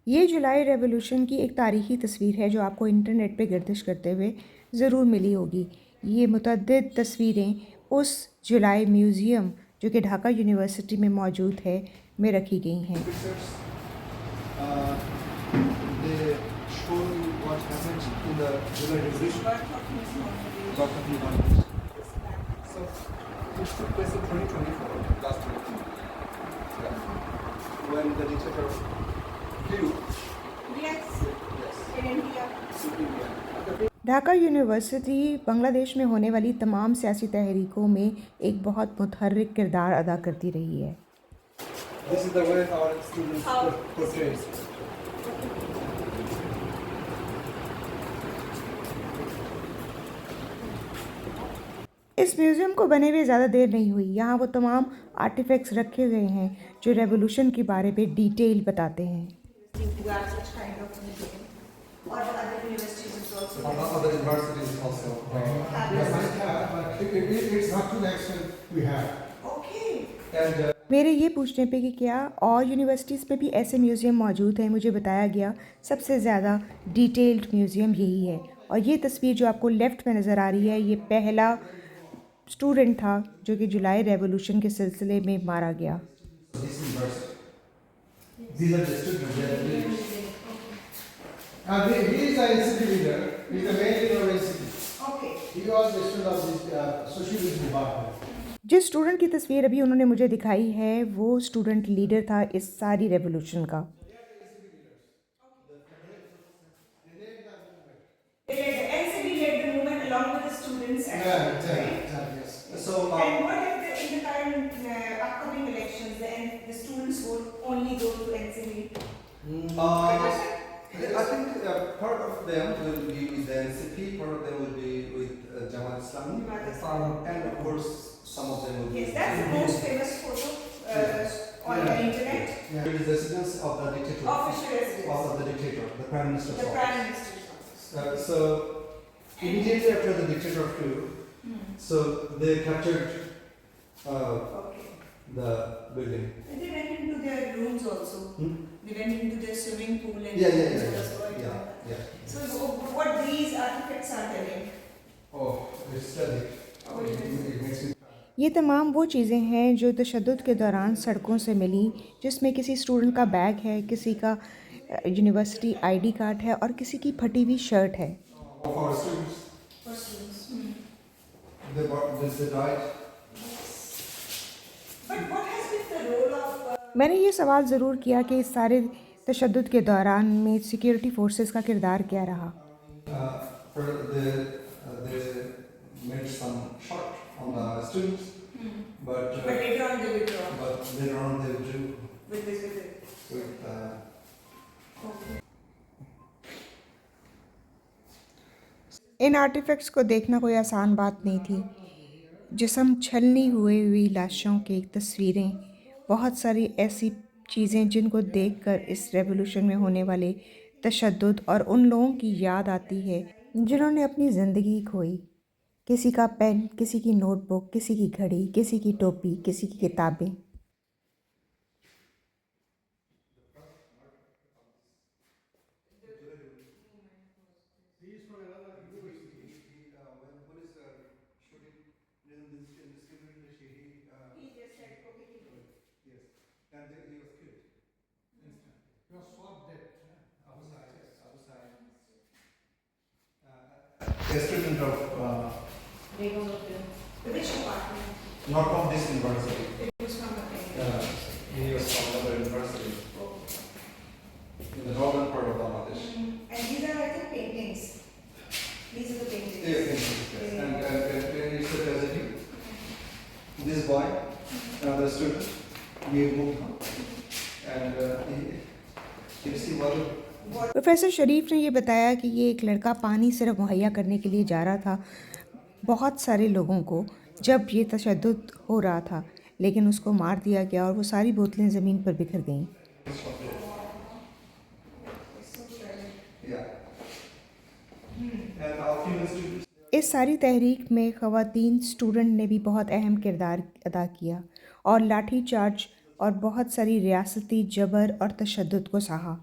ये जुलाई रेवोल्यूशन की एक तारीख़ी तस्वीर है जो आपको इंटरनेट पे गर्दिश करते हुए ज़रूर मिली होगी। ये मुतअद्दिद तस्वीरें उस जुलाई म्यूज़ियम जो कि ढाका यूनिवर्सिटी में मौजूद है में रखी गई हैं। When the dictator flew. Yes. Yes. In India. In India. Dhaka university Bangladesh में होने वाली तमाम सियासी तहरीकों में एक बहुत मुतहर्रिक किरदार अदा करती रही है। This is the way our students portray. इस म्यूज़ियम को बने हुए ज़्यादा देर नहीं हुई। यहाँ वो तमाम आर्टिफैक्ट्स रखे गए हैं जो रेवोल्यूशन के बारे में डिटेल बताते हैं। Other universities also. It's not to the extent we have. And मेरे ये पूछने पे कि क्या और यूनिवर्सिटीज़ पे भी ऐसे म्यूज़ियम मौजूद हैं, मुझे बताया गया सबसे ज़्यादा डिटेल्ड म्यूज़ियम यही है। और ये तस्वीर जो आपको लेफ़्ट में नज़र आ रही है, ये पहला स्टूडेंट था जो कि जुलाई रेवोल्यूशन के सिलसिले में मारा गया। these are the students. They are leaders. He is the NCP leader. He is the main leader of NCP. Okay. He was the student of this socialism department. जिस स्टूडेंट की तस्वीर अभी उन्होंने मुझे दिखाई है वो स्टूडेंट लीडर था इस सारी रेवोल्यूशन का। So, and what if in the current upcoming elections, the students would only go to NCB? I think part of them will be with the NCP, part of them will be with Jamaat Islami, and of course some of them will be. Yes, that's the most famous photo on the internet. It is residence of the dictator. Official residence. Of the dictator, the prime minister's The office. Prime Minister's office. So immediately after the dictator flew, so they captured Okay. the building. And they went into their rooms also. They went into their swimming pool and Yeah. So what these artifacts are telling? Oh, it's tragic. It makes me. ये तमाम वो चीज़ें हैं जो तशद्दुद के दौरान सड़कों से मिली, जिसमें किसी स्टूडेंट का बैग है, किसी का यूनिवर्सिटी आईडी कार्ड है और किसी की फटी हुई शर्ट है। Of our students, For students. they died. But what has been the role of मैंने ये सवाल ज़रूर किया कि इस सारे तशद्दुद के दौरान में सिक्योरिटी फोर्सेस का किरदार क्या रहा। They made some shot on the students, but later on they withdraw but later on they withdrew with this with it? with. Okay. इन आर्टिफैक्ट्स को देखना कोई आसान बात नहीं थी। जिस्म छलनी हुई लाशों की तस्वीरें, बहुत सारी ऐसी चीज़ें जिनको देखकर इस रेवोल्यूशन में होने वाले तशद्दुद और उन लोगों की याद आती है जिन्होंने अपनी ज़िंदगी खोई। किसी का पेन, किसी की नोटबुक, किसी की घड़ी, किसी की टोपी, किसी की किताबें। A student of Which department? not from this university. It was from the He was from another university in the northern part of Bangladesh. And these are, I think, paintings. These are the paintings. Yes. And it's a tragedy. This boy, another student, we moved on, and he received one. Professor Sharif ने ये बताया कि ये एक लड़का पानी सिर्फ मुहैया करने के लिए जा रहा था बहुत सारे लोगों को जब ये तशद्दुद हो रहा था, लेकिन उसको मार दिया गया और वो सारी बोतलें ज़मीन पर बिखर गईं। इस सारी तहरीक में ख़वातीन स्टूडेंट ने भी बहुत अहम किरदार अदा किया और लाठी चार्ज और बहुत सारी रियासती जबर और तशद्दुद को सहा।